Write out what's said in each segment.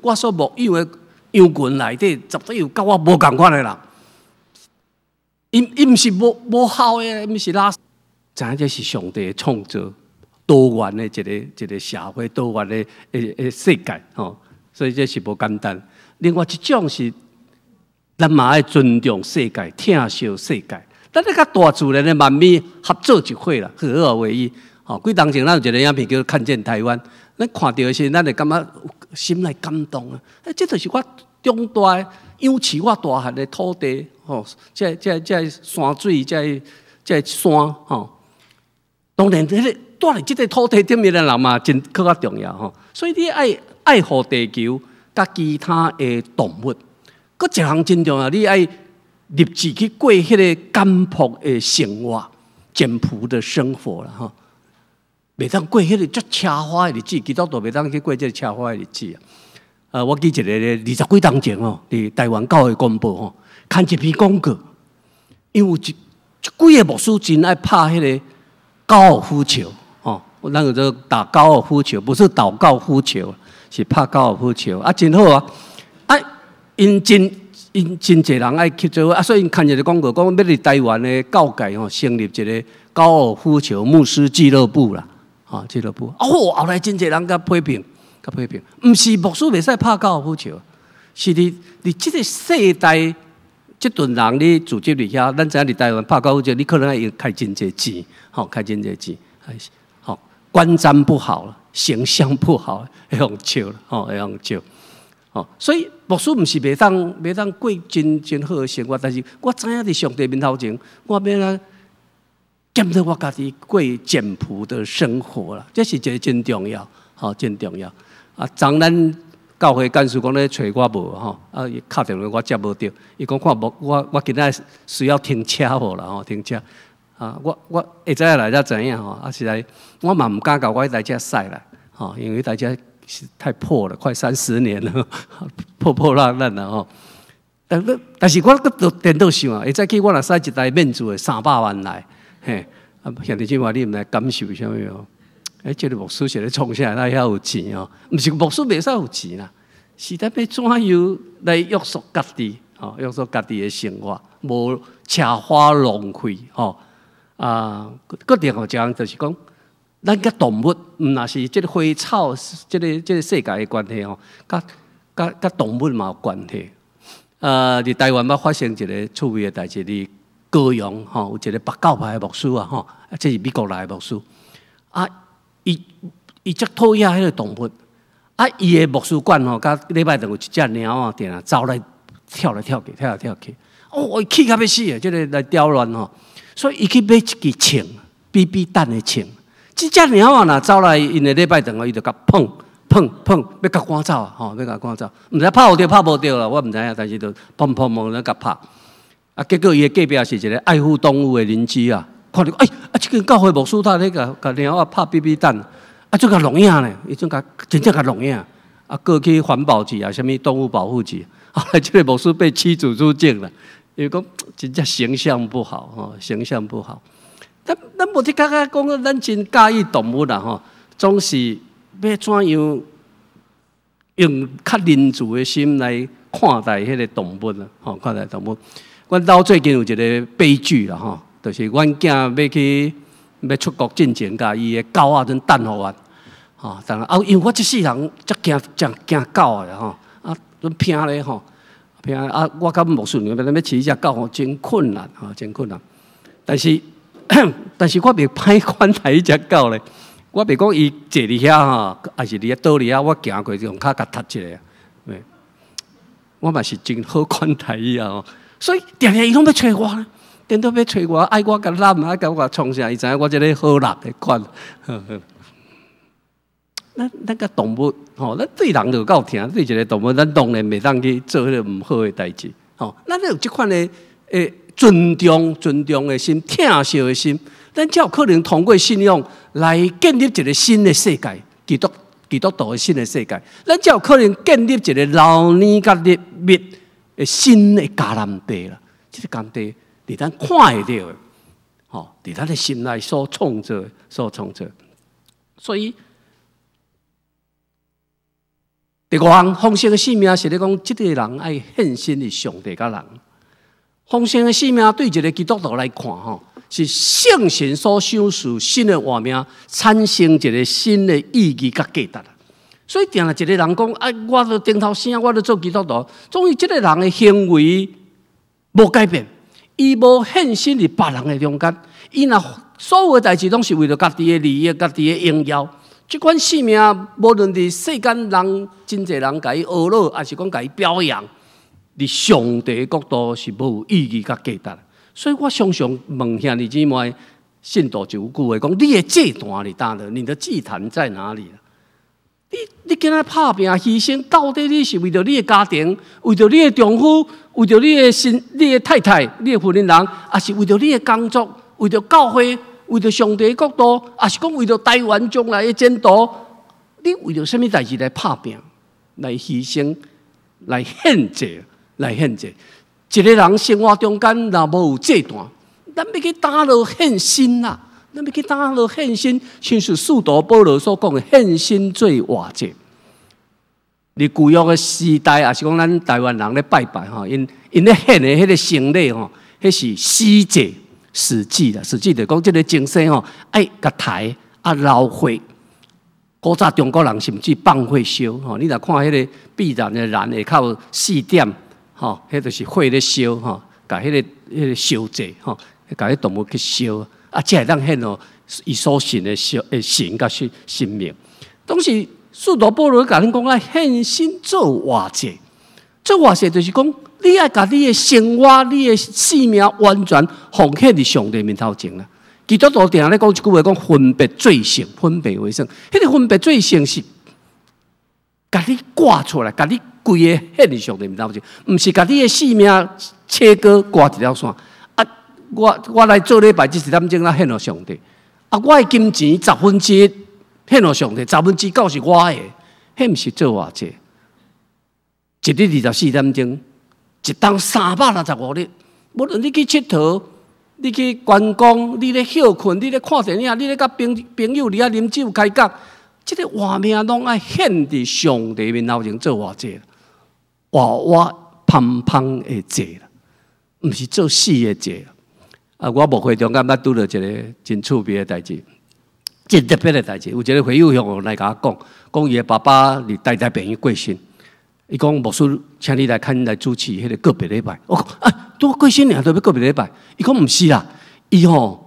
我所木有的羊群内底，绝对有甲我无共款的人。伊毋是无效的，毋是垃圾。知影这是上帝创造多元的一个社会，多元的世界吼，所以这是无简单。另外一种是，咱嘛爱尊重世界，疼惜世界。咱咧甲大自然的万物合作一伙啦，合二为一。吼，几当前咱有一个影片叫《看见台湾》，咱看到的时，咱会感觉心内感动啊！这就是我中大养饲我大汉的土地，吼，这山水，这山，吼。当然，迄个住伫即个土地顶面的人嘛，真更加重要吼。所以你爱护地球，甲其他的动物。搁一项真重要，你爱立志去过迄个简朴的生活，简朴的生活啦吼。袂当过迄个足奢华的日子，基督徒袂当去过这个奢华的日子啊！我记一个咧，20几年前吼，伫台湾教会公布吼，看一篇广告，因为有几个牧师真爱拍迄个高尔夫球哦，咱有做打高尔夫球，不是祷告夫球，是拍高尔夫球啊，真好啊！啊，因真侪人爱去做啊，所以因看一个广告，讲要伫台湾的教界吼，成立一个高尔夫球牧师俱乐部啦，啊，俱乐部哦，后来真侪人甲批评，毋是牧师袂使拍高尔夫球，是你即个世代。这顿人你组织里遐，咱知影伫台湾拍高尔夫球，你可能要开真侪钱，吼，开真侪钱，好，观瞻不好了，形象不好，会用笑了，吼，会用笑，哦，所以牧师毋是袂当过真好的生活，但是我知影伫上帝面头前，我要来检讨我家己过简朴的生活啦，这是一个真重要，吼，真重要啊！当咱。教会干事讲咧找我无吼，啊，伊敲电话我接无到，伊讲看无我今仔需要停车无啦吼，停车啊，我会知来才知影吼，啊实在我嘛毋敢甲我迄台车驶来吼，因为迄台车是太破了，快30年了，破烂烂了吼。但是我搁颠倒想啊，会再去我若驶一台免租的300万来，嘿，啊现在即话你毋来感受啥物哦？这个牧师是咧创啥？他遐有钱哦，毋是牧师袂使有钱啦，是咱要怎样来约束家己，吼，约束家己的生活，无奢华浪费，吼啊。搁另外一项就是讲，咱甲动物，毋若是即个花草，即个世界的关系吼，甲动物嘛有关系。伫台湾要发生一个趣味的代志，伫高雄吼有一个北教派的牧师啊，吼，这是美国来的牧师啊。伊足讨厌迄个动物，啊，伊的牧师馆吼，甲礼拜堂有一只猫啊，定啊走来跳来跳去，哦，伊气甲要死啊！即个来刁乱吼，所以伊去买一支枪，BB 弹的枪。即只猫啊，若走来因的礼拜堂，伊就甲碰，要甲赶走啊，吼，要甲赶走，毋知拍有着拍无着啦，我毋知影，但是就砰，甲拍。啊，结果伊的隔壁是一个爱护动物的邻居啊。看到这个教会牧师他咧甲猫啊拍 BB 弹，啊，就甲弄影咧，伊真正甲弄影，啊，过去环保局啊，什么动物保护局，后来这个牧师被驱逐出境了，因为讲真正形象不好，吼，形象不好。咱无伫讲咱真介意动物啦，吼，总是要怎样用较仁慈的心来看待迄个动物啦，吼，看待动物。阮兜最近有一个悲剧啦，吼。就是阮囝要出国进前，甲伊的狗仔阵等互阮，吼，等啊，因为我即世人足惊狗的吼，啊，阮拼咧吼，拼啊，我甲牧师要饲一只狗吼，真困难吼，真困难。但是我袂歹款待迄只狗咧，我袂讲伊坐伫遐吼，还是伫遐倒伫遐，我行过用脚甲踢一下，我嘛是真好款待伊啊吼，所以定伊拢要找我咧。颠倒要找我，爱我甲揽，爱甲我创啥？伊知影我这个好力的款。咱甲动物，吼，咱对人就够疼，对一个动物，咱当然袂当去做迄个毋好的代志。吼，咱有即款的尊重的心、疼惜的心，咱才有可能通过信仰来建立一个新的世界，基督徒的新的世界，咱才有可能建立一个老年甲日密的新的迦南地啦。这个迦南地。伫咱看会到的，吼，伫咱的心内所创造，所以第五项，丰盛的性命是咧讲，即个人爱献身于上帝甲人。丰盛的性命对一个基督徒来看，吼，是圣神所赏赐新的活命，产生一个新的意义甲价值啦。所以，定了一个人讲，我都顶头生，我都做基督徒，总之，即个人的行为无改变，伊无献身伫别人的中间，伊若所有的代志拢是为了家己的利益、家己的荣耀。即款性命，无论伫世间人真侪人甲伊学乐，还是讲甲伊表扬，伫上帝的角度是无意义甲价值。所以我常常问兄弟姊妹，信徒就有句话讲：你的祭坛伫哪里？你的祭坛在哪里？你今仔拍拼牺牲，到底你是为着你的家庭，为着你的丈夫，为着你的太太、你的婚姻人，还是为着你的工作，为着教会？为着上帝的角度，还是讲为着台湾将来的前途，你为着什么代志来拍拼、来牺牲、来献祭、来献祭？一个人生活中间若无有祭坛，咱要去打落献身啦，咱要去打落献身，像是使徒保罗所讲的献身做活祭。你旧约的时代，也是讲咱台湾人咧拜拜吼，因咧献的迄个牲礼吼，迄是死祭。史记啦，史记就讲，即个精神吼，爱甲抬捞火。古早中国人甚至放火烧吼，你若看迄个必然的燃下靠4点吼，迄就是火咧烧吼，甲迄个烧祭吼，甲迄动物去烧，才会当显哦，伊所信的神甲生命。当时使徒保罗甲恁讲，爱献身做活祭，做活祭就是讲。你爱把你的生活、你的性命完全奉献伫上帝面头前啦。基督徒定咧讲一句话，讲分别最圣，分别为圣。迄个分别最圣是，把你挂出来，把你规个献伫上帝面头前，毋是把你的性命切割挂一条线。我来做礼拜，1点钟来献予上帝。我的金钱1/10献予上帝，9/10是我的，迄毋是做活祭。一日24点钟。一冬365日，无论你去佚佗，你去观光，你咧休困，你咧看电影，你咧甲朋友伫遐啉酒开讲，这个活命拢爱献伫上帝面头前做活祭，活芳芳的祭啦，毋是做死的祭。我牧会中间捌拄到一个真趣味的代志，真特别的代志。有一个会友向我来甲我讲伊的爸爸伫台北病院过身。伊讲牧师，请你来看来主持迄个个别礼拜。我讲拄过身尔，都要个别礼拜。伊讲毋是啦，伊要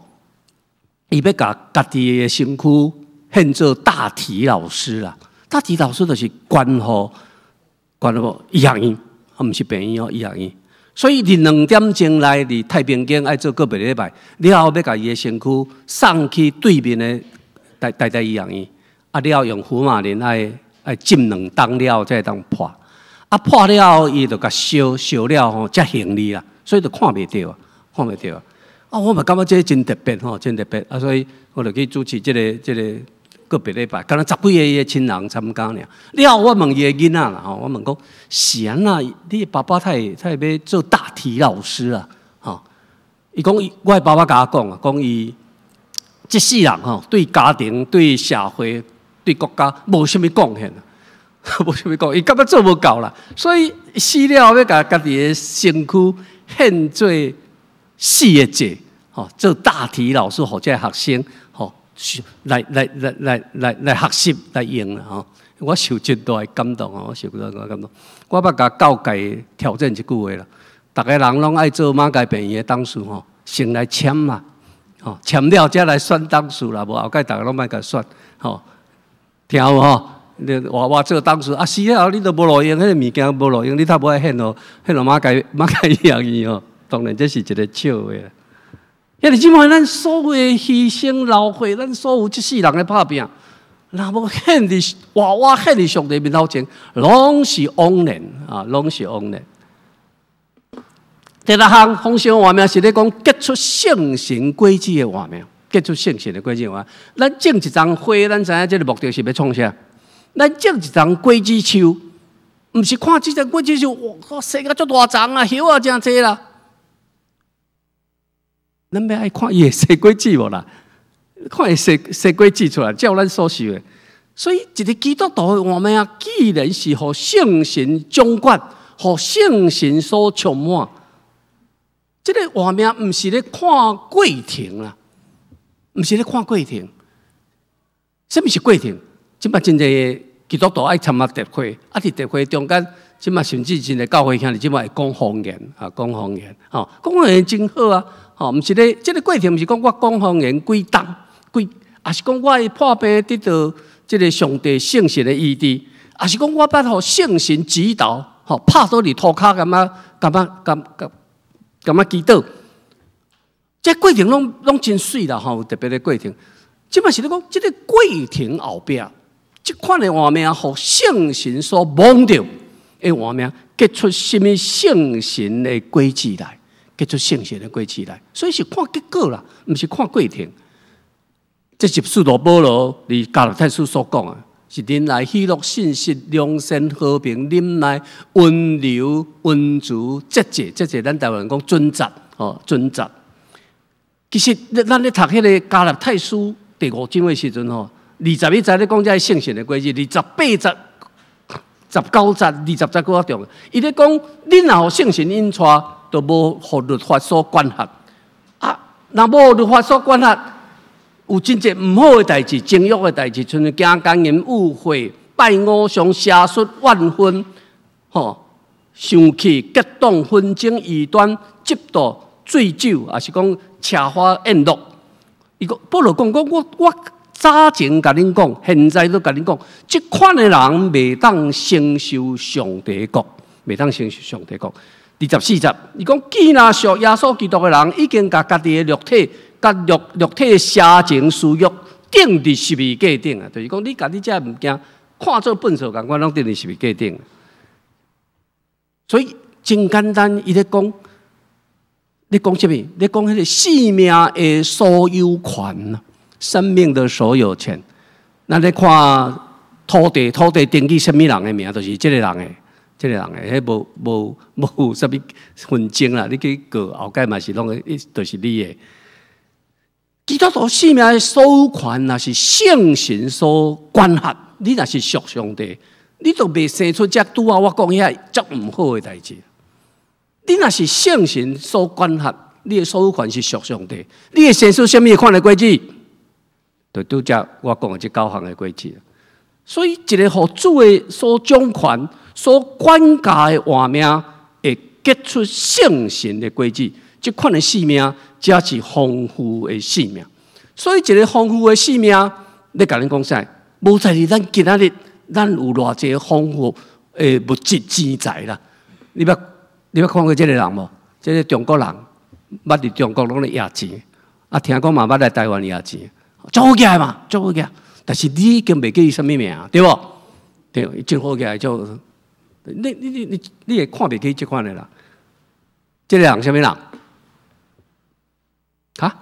甲家己的身躯献做大体老师啦。大体老师就是关乎医学院，毋是病院哦，医学院。所以伫2点钟来伫太平间爱做个别礼拜，了后要甲伊的身躯送去对面的台医学院，了后用福马林爱浸2冬了后才会当破。破了后，伊就甲烧了吼，才行李啦，所以就看袂到啊，看袂到啊。我嘛感觉这真特别吼，真特别。所以我就去主持这个个别礼拜，敢若10几个亲人参加尔。了后我问伊个囡仔啦，吼，我问讲，是安那？你爸爸他会要做大体老师啊？吼，伊讲我的爸爸甲我讲啊，讲伊这世人吼，对家庭、对社会、对国家无啥物贡献。无啥物讲，伊感觉做无够啦，所以死了后要甲家己的身躯献做死的祭，吼，做大体老师，互这学生，吼，来学习来用啦，吼。我受真大的感动哦，我受真大的感动。我捌甲教界挑战一句话啦，逐个人拢爱做马偕病院的董事吼，先来签嘛，吼，签了才来选董事啦，无后盖逐个拢莫甲选，吼，听有吼？我做当时死了后，你都无路用，迄个物件无路用，你才无爱献咯马偕医学院哦。当然这是一个笑话啦。迄个即摆咱所有的牺牲劳费，咱所有即世人的拍拼，若无献伫活献伫上帝面头前，拢是枉然啊，拢是枉然。第6项丰盛活命是咧讲结出圣神轨迹的活命，结出圣神的轨迹活命。咱种一丛花，咱知影这个目的是要创啥？咱种一丛果子树，毋是看这丛果子树，哇，生甲足大丛啊，叶啊真济啦。咱要爱看伊会生果子无啦？看伊生果子出来，照咱所受的。所以一个基督徒的画面啊，既然是互圣神掌管，互圣神所充满，这个画面唔是咧看过程啦，唔是咧看过程。什么是过程？即摆真侪基督徒爱参加特会，啊，伫特会中间，即摆甚至真侪教会兄弟即摆会讲方言啊，讲方言，吼，讲方言真好啊，吼，毋是咧，即个过程毋是讲我讲方言几重几，也是讲我破病得到即个上帝圣神的医治，也是讲我捌互圣神指导，吼，拍倒伫涂骹咁啊祈祷，这过程拢真水啦，吼，特别的过程。即摆是咧讲，即个过程后壁，即款的画面，互圣神所蒙着的画面，结出什么圣神的轨迹来？结出圣神的轨迹来，所以是看结果啦，毋是看过程。这是使徒保罗伫加拉太书所讲啊，是恁来喜乐、信实、良善、和平、忍耐、温柔、温足、节制，节制咱台湾人讲准则，哦，准则。其实咱咧读迄个加拉太书。第5章的时阵吼，21节咧讲这圣神的规矩，28节、19节、20节搁较重要。伊咧讲，恁若互圣神引带，就无互律法所管辖。啊，若无律法所管辖，有真侪毋好的代志、情欲的代志，像行奸淫、污秽、拜偶像、邪术、怨恨，吼，生气、激动、纷争、异端、嫉妒、醉酒，也是讲车花宴乐。伊讲保罗讲我早前甲恁讲，现在都甲恁讲，即款的人袂当承受上帝国，袂当承受上帝国。24节，伊讲既若属耶稣基督的人，已经甲家己的肉体、甲肉体的邪情私欲钉伫十字架顶啊！就是讲你甲你这物件看做粪扫共款，拢钉伫十字架顶。所以真简单，伊咧讲。你讲什么？你讲迄个生命的所有权，生命的所有权。咱咧看土地登记什么人的名，就是这个人的，这个人的，迄无什么纷争啦。你去告后盖嘛是拢，就是你的。基督徒生命的所有权，那是圣神所管辖。你若是属上帝，你都未生出这拄啊！我讲遐足唔好的代志。你若是圣神所管辖，你的所有权是属上帝。你会生出什么款的规矩？就拄则我讲的这9项的规矩。所以，一个互主的所掌权、所管辖的画面，会结出圣神的规矩。这款的生命，才是丰富的生命。所以，一个丰富的生命，你甲恁讲啥？无在于咱今仔日，咱有偌济丰富的物质钱财啦。你捌看过这个人无？这个中国人，捌伫中国拢咧压钱，啊，听讲嘛捌来台湾压钱，做好起来嘛，做好起来。但是你已经袂记伊什么名，对无？对，伊真好起来就，你会看袂起这款的啦。这个人什么人？哈？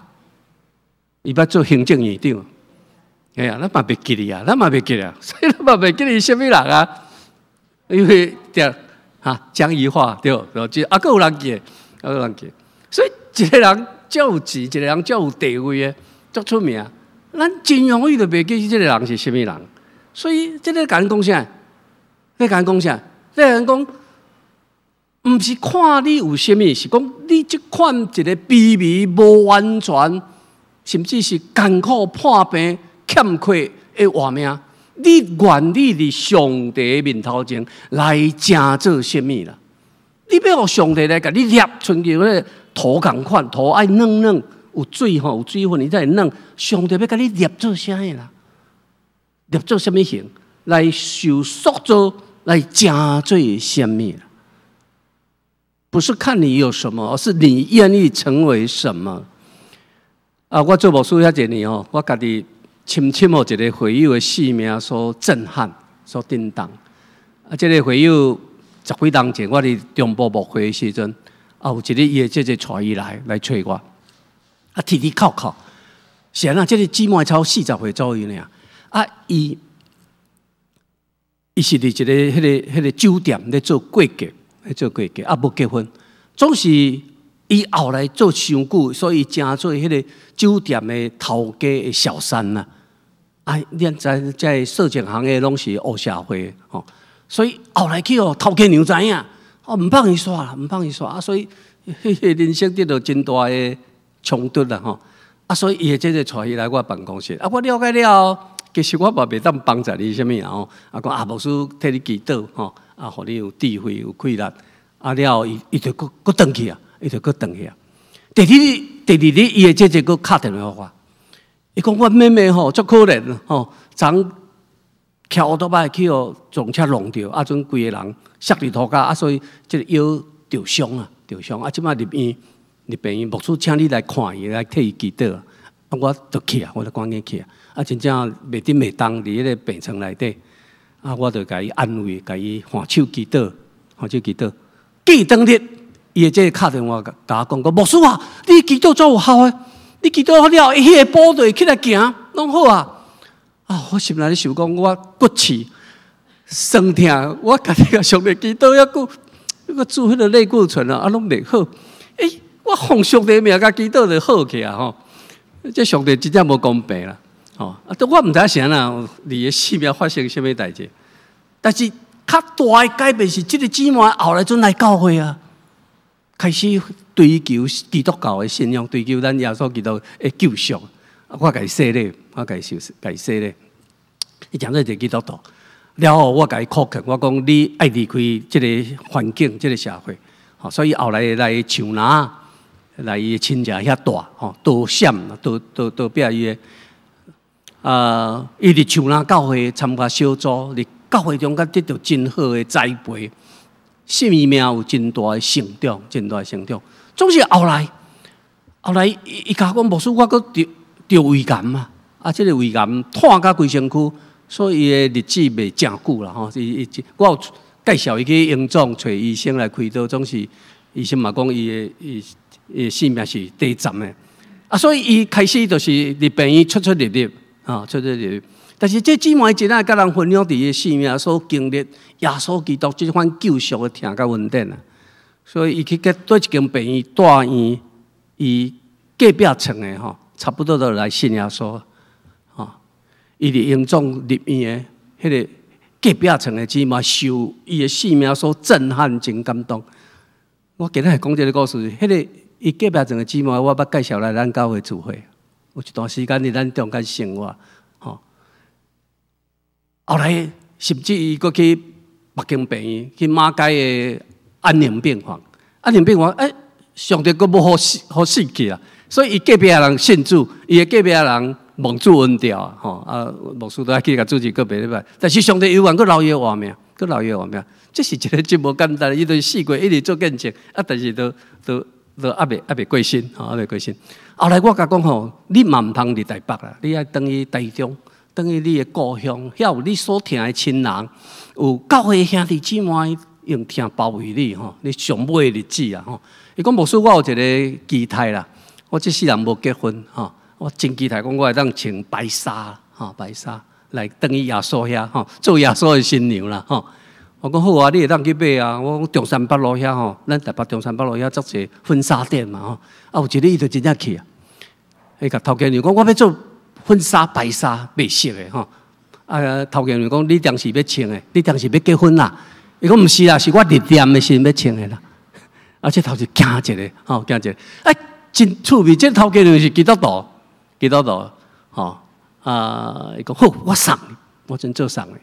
伊捌做行政院长。哎呀，咱嘛袂记哩啊，咱嘛袂记啊，所以咱嘛袂记哩什么人啊？因为江宜桦对，然后就还有人记，还有人记。所以一个人才有钱，一个人才有地位的，足出名。咱真容易就袂记这个人是什么人。所以这个甲人讲啥？这甲人讲啥？这人讲，毋是看你有什么，是讲你这款一个卑微、无完全，甚至是艰苦破病、欠缺的画面。你愿意伫上帝面头前来正做什么啦？你要互上帝来甲你捏，像叫咧土共款，土爱软软，有水吼，有水分，你才会软。上帝要甲你捏做啥个啦？捏做什么形？来受塑造，来正做什么啦？不是看你有什么，而是你愿意成为什么。啊，我做牧师遐侪年吼，我家己。深深互一个会友的性命所震撼、所震动。啊，这个会友10几年前，我伫中部牧会的时阵，啊，有一日伊的姐姐带伊来找我，啊，啼啼哭哭。是啊，这个姊妹超40岁左右呢。啊，伊是伫一个迄个酒店咧做过客，咧做过客，啊，无结婚，总是伊后来做伤久，所以成做迄个酒店的头家的小三呐。啊，咱在色情行业拢是黑社会吼，所以后来去哦，头家娘知影，哦，唔放伊煞啦，唔放伊煞啊，所以人生得到真大的冲突啦吼。啊，所以伊即个带伊来我办公室，啊，我了解了，其实我嘛袂当帮助你啥物啊吼，啊，讲啊，牧师替你祈祷吼，啊，互你有智慧有气力，啊了后伊就搁转去啊，伊就搁转去啊。第二日，伊的姐姐搁敲电话给我，伊讲我妹妹吼，足可怜吼，昨骑乌托邦去哦，撞车弄着，啊，阵规个人摔伫涂骹，啊，所以即个腰着伤啊，啊，即摆入院，牧师请你来看伊，来替伊祈祷啊，我就去啊，我就赶紧去啊，啊，真正袂顶袂当伫迄个病床内底，啊，我就甲伊安慰，甲伊换手祈祷，过当日。伊即个敲电话甲我讲，牧师啊，你祈祷足有效诶！你祈祷好了，迄个步就会起来行，拢好啊！啊，我心内咧想讲，我骨刺酸痛，我家己个上帝祈祷遐久，那个煮迄个类固醇啊，拢袂好。我奉上帝名甲祈祷就好起啊！吼，这上帝真正无公平啦！吼，啊，我毋知啥啦，你的性命发生啥物代志？但是较大诶改变是，即个姊妹后来阵来教会啊。开始追求基督教的信仰，追求咱耶稣基督的救赎。我甲伊洗礼，甲伊洗礼。伊讲做一个基督徒，了后我甲伊苦劝，我讲你爱离开即个环境，即个社会。所以后来来树林，来伊亲戚遐大，都闪，都壁伊的。伊伫树林教会参加小组，伫教会中间得到真好的栽培。生命有真大的成长，总是后来伊甲我讲，牧师，我搁着胃癌嘛，啊，即个胃癌炭甲规身躯，所以伊的日子袂正久啦吼。我有介绍伊去营总找医生来开刀，总是医生嘛讲伊的性命是第站的，啊，所以伊开始就是伫病院出入啊，出入。但是这姊妹真爱甲人分享伫伊生命所经历耶稣基督这款救赎的听甲稳定啊，所以伊去对一间病院大院，伊隔壁床的吼，差不多都来信耶稣，吼，伊伫营总入院的迄个隔壁床的姊妹受伊的生命所震撼，真感动。我今日讲这个故事，迄个伊隔壁床的姊妹，我捌介绍来咱教会聚会，有一段时间伫咱中间生活。后来，甚至伊阁去北京病院，去马街的安宁病房。安宁病房，上帝阁无好死去啊！所以伊隔壁的人信主，伊的隔壁的人蒙主恩调啊，牧师都爱去甲主持个别礼拜。但是上帝有缘，阁留伊活命，这是一个真无简单，伊都死过，一直做见证，但是都还袂过身，还袂过身。后来我甲讲吼，你嘛唔通伫台北啦，你爱等于台中。等于你的故乡，遐有你所疼的亲人，有教会兄弟姊妹用听包围你吼，你上尾的日子啊吼。伊讲牧师，我有一个期待啦，我这世人无结婚吼，我真期待讲我会当穿白纱吼，白纱来等于耶稣遐吼，做耶稣的新娘啦吼。我讲好啊，你会当去买啊。我讲中山北路遐吼，咱台北中山北路遐足侪婚纱店嘛吼。啊，有一日伊就真正去啊，伊甲头家娘讲，我要做。婚纱白纱白色的吼，啊，头家娘讲你当时要穿的，你当时要结婚啦？伊讲毋是啦，是我日念的时要穿的啦。啊，这头就惊一个，吼，惊一个。真趣味，这头家娘是基督徒，吼，伊讲好，我送你，我真做送你。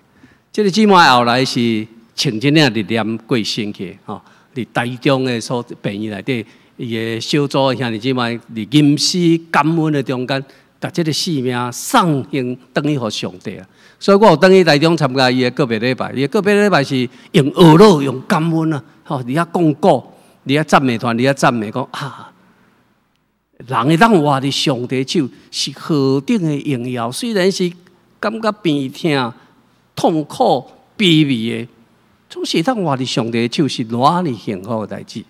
这个姊妹后来是穿真正日念过身去，吼，伫台中的所病院内底，伊的小组兄弟姊妹伫吟诗感恩的中间。把这个生命送献等于给上帝啊！所以我有等于台中参加伊的个别礼拜，伊的个别礼拜是用学乐、用感恩啊！吼，你遐讲古，你遐赞美团，你遐赞美讲啊，人会当活伫上帝手是何等的荣耀，虽然是感觉病痛、痛苦、卑微的，总是当活伫上帝手是偌尼幸福的代志。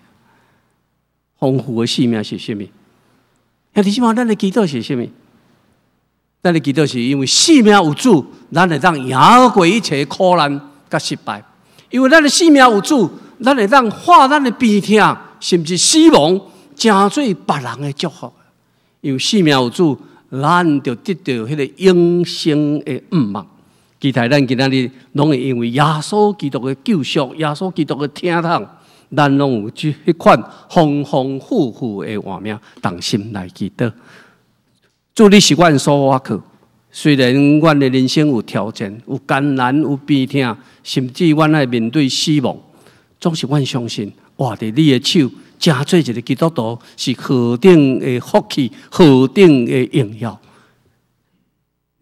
丰富的生命是啥物？兄弟姊妹，咱的祈祷是啥物？咱的祈祷是因为生命有主，咱会当赢过一切苦难甲失败。因为咱的生命有主，咱会当化咱的病痛，甚至死亡，成做别人的祝福。因为生命有主，咱就得到迄个永生的盼望。期待咱今仔日拢会因为耶稣基督的救赎、耶稣基督的听痛，咱拢有迄款丰丰富富的画面，动心来祈祷。主，你是阮所倚靠。虽然阮的人生有挑战、有艰难、有病痛，甚至阮爱面对死亡，总是阮相信，握着你的手，真做一个基督徒，是何等的福气，何等的荣耀。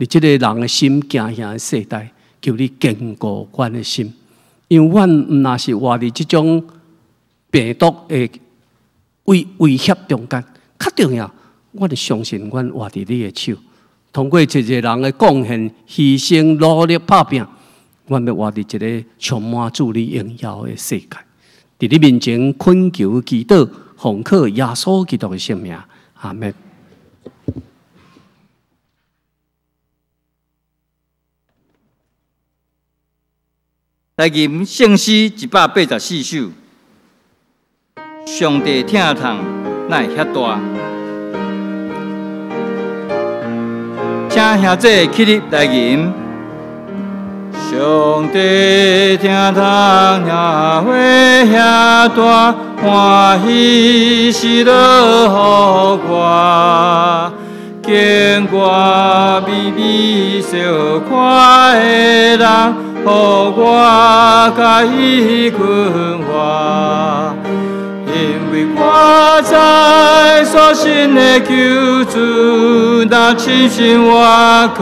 你这个人的心行向的世代，求你坚固阮的心，因为阮毋那是活伫这种病毒的威胁中间，较重要，我就相信阮活伫你的手。通过一个人的贡献、牺牲、努力打拼，阮要活伫一个充满主你荣耀的世界。伫你面前恳求祈祷，奉靠耶稣基督的圣名，阿门。来吟圣诗184首，上帝听痛哪会遐大？请兄弟起立来吟。上帝听痛哪会遐大？欢喜喜乐予我，见我美美小快的人，予我甲伊困活。因为我知所信的救主，若深信我靠，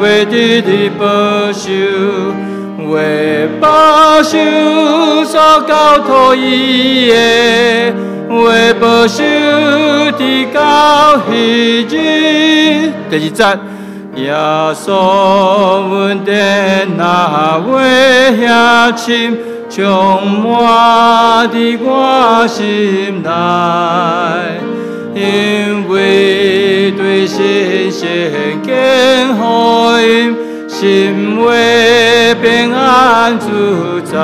为你的保守，为保守所交托伊的，为保守直到迄日。第二节，耶稣恩典若会遐深，充满伫我心内，因为对神献献福音，心为平安自在。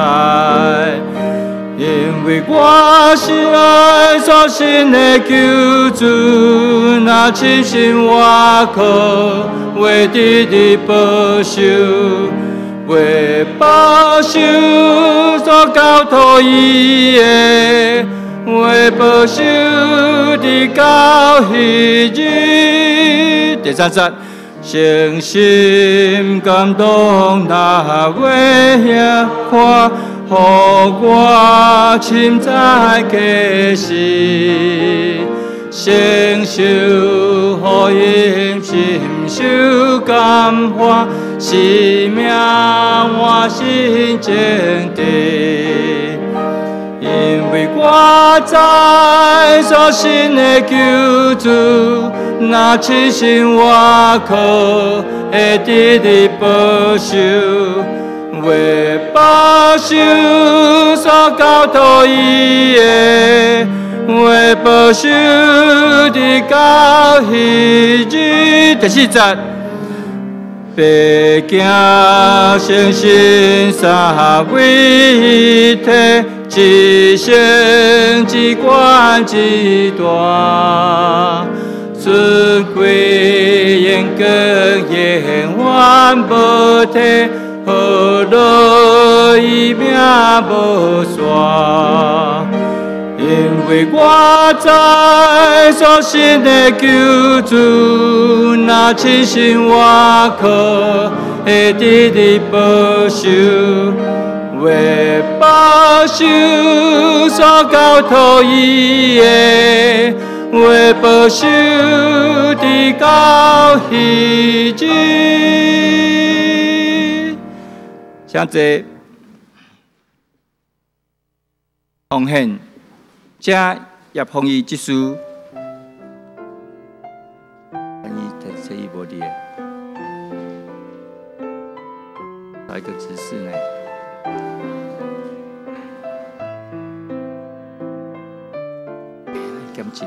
因为我是爱所信的救主，若深信我靠，为你的保守，为保守所交托伊的，为保守直到迄日。第三节，诚心感动若会遐看，予我深知启示，承受福音，深受感化，生命换心坚定。因为我知所信的救主，若深信我靠，会伫你保守，为保守所交托伊的，为保守直到迄日。第四节，白行诚信三位一体，一生一冠一大，尊贵严格永远无替，何乐伊命无煞。因为我知所信的救主，若深信我靠，会伫你保守，为保守所交托伊的，为保守直到迄日。请坐，奉献。请叶凤仪执事，这一波的，来个指示呢？减一个。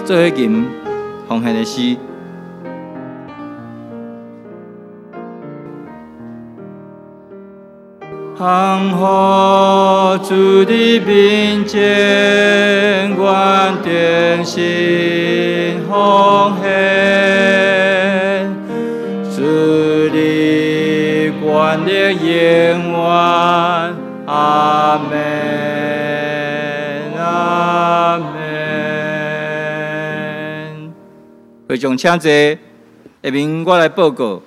做伙吟奉献的诗。行好主的面前，愿定心奉献，主的管理永远，阿门，阿门。会众请坐，下面我来报告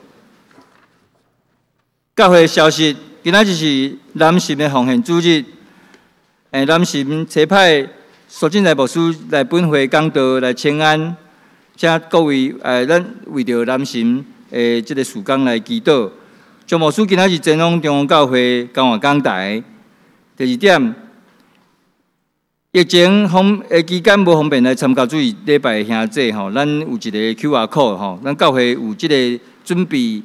教会消息。今仔就是南神的奉献主日，南神差派苏进来牧师来本会讲道来请安，请各位咱为着南神这个事工来祈祷。张牧师今仔是前往中央教会讲话讲台。第二点，疫情期间无方便来参加主日礼拜的兄弟吼，咱有一个 QR code 吼，咱教会有这个准备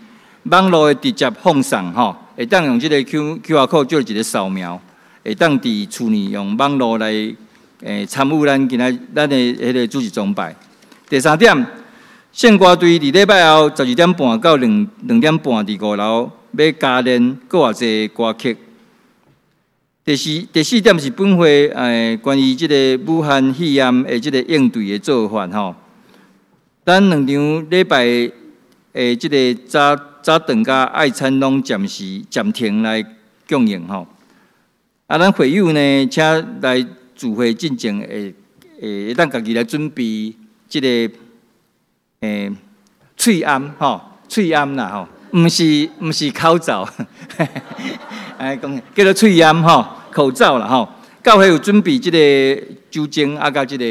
网络的直接放送吼。会当用这个 QR code 做一个扫描，会当伫厝内用网络来参与咱的迄个主日崇拜。第三点，献歌队伫礼拜后12点半到2点半伫5楼要加练，搁偌济歌曲。第四点是本会关于这个武汉肺炎的这个应对的做法吼。咱2场礼拜这个早顿甲爱餐拢暂停来供应吼。咱会友呢，请来聚会进前会当家己来准备这个喙安吼，喙安啦吼，毋是口罩，讲叫做喙安吼，口罩啦吼。教会有准备这个酒精甲这个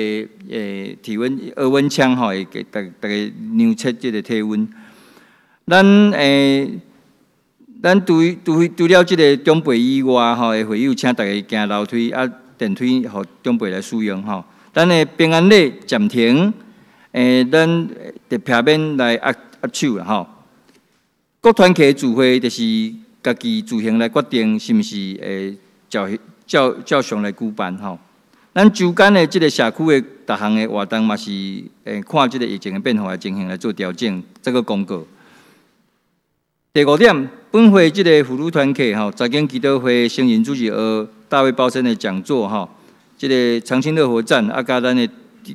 体温额温枪吼，会给大家量测这个体温。咱除了这个长辈以外，吼，会友请大家行楼梯啊，电梯，互长辈来使用吼。咱的平安礼暂停，咱得避免来握手啦吼。各团体聚会就是家己自行来决定是毋是照常来举办吼。咱周间的这个社区的各项的活动嘛是看这个疫情的变化的情形来做调整，这个公告。第5点，本会这个妇女团体吼，财经祈祷会成员主席大卫包森的讲座吼，这个长青热火站啊，加咱的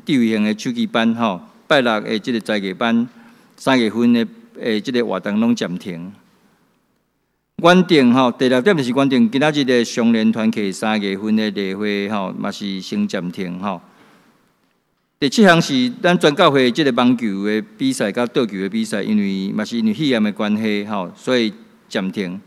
地位型的手机班吼，拜六的这个才艺班，3月份的这个活动拢暂停。原定吼，第6点就是原定今仔日的双联团体3月份的例会吼，嘛是先暂停吼。第7项是咱全教会即个网球的比赛甲桌球的比赛，因为肺炎的关系吼，所以暂停。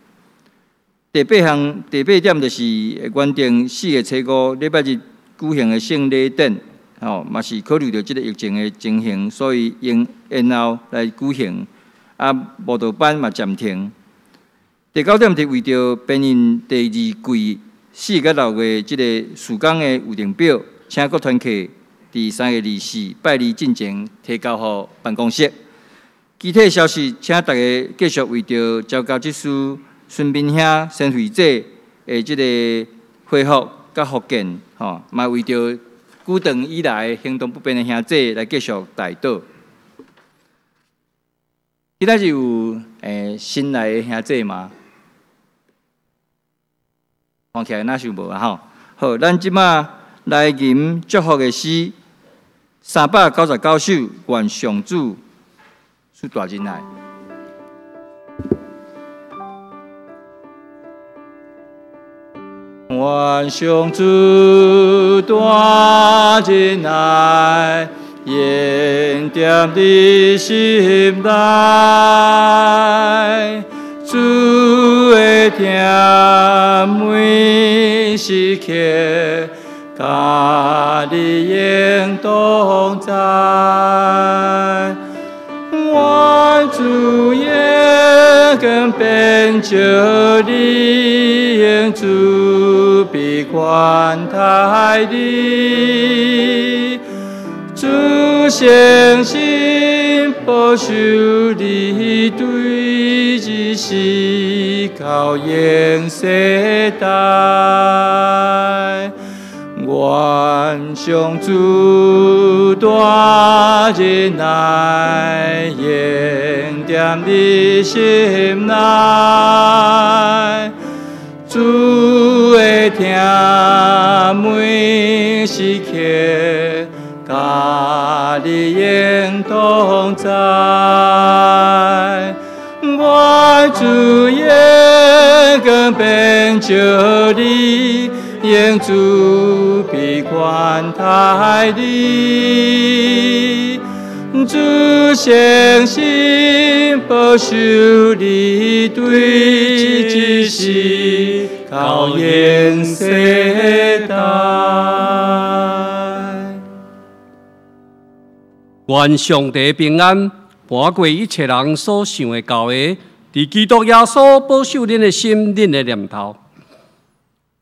第8点就是原定4月初5礼拜日举行的圣礼典，吼，嘛是考虑到即个疫情的情形，所以延后来举行。啊，舞蹈班嘛暂停。第9点是为着辨认第2季4月到6月即个事工的预定表，请各团体伫3月24拜二进前提交予办公室。具体消息，请大家继续为着交教职师孙斌兄先会者的即个恢复甲复健，吼，嘛为着久长以来行动不便的兄弟来继续代祷。今仔日有新来的兄弟吗？看起来那是无啊吼。好，咱即马来吟祝福的诗399首，愿上主赐大仁爱。愿上主大仁爱，延点你心内。主的听每时刻，甲你应同在。愿主也更变着你应主必宽待你。主诚心保守你对日时到永世代。愿愿上主大人来应踮你心内，主会听每时刻，甲你应同在。我主耶更变着你，应主必宽待你。主诚心保守你对一世，到永世代。愿上帝平安，伴过一切人所想的教会，伫基督耶稣保守恁的心、恁的念头。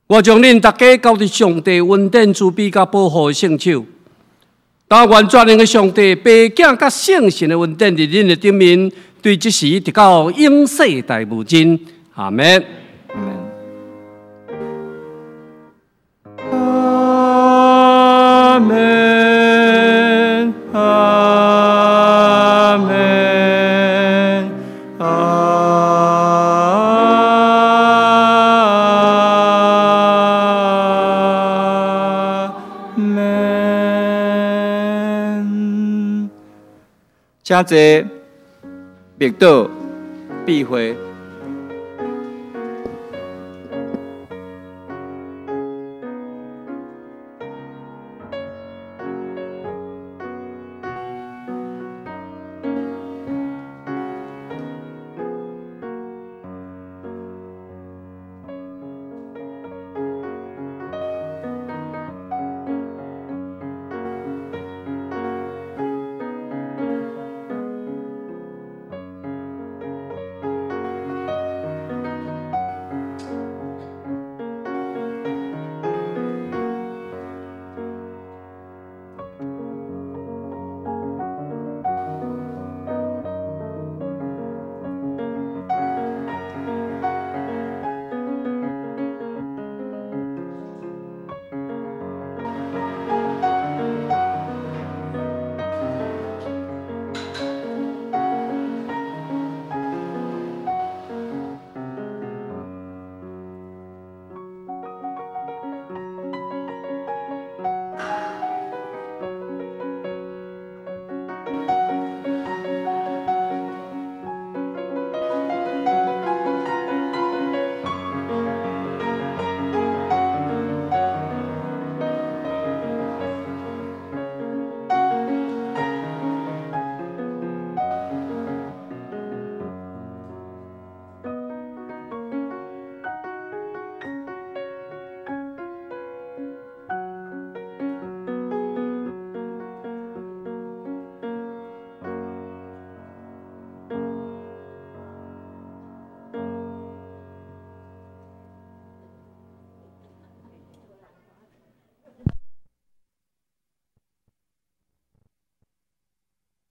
我将恁大家交伫上帝恩典、慈悲甲保护的圣手。但愿全能的上帝、爸、囝甲圣神的恩典伫恁的顶面，对即时直到永世代无尽。阿门。阿门。阿门。请坐，默祷，闭会。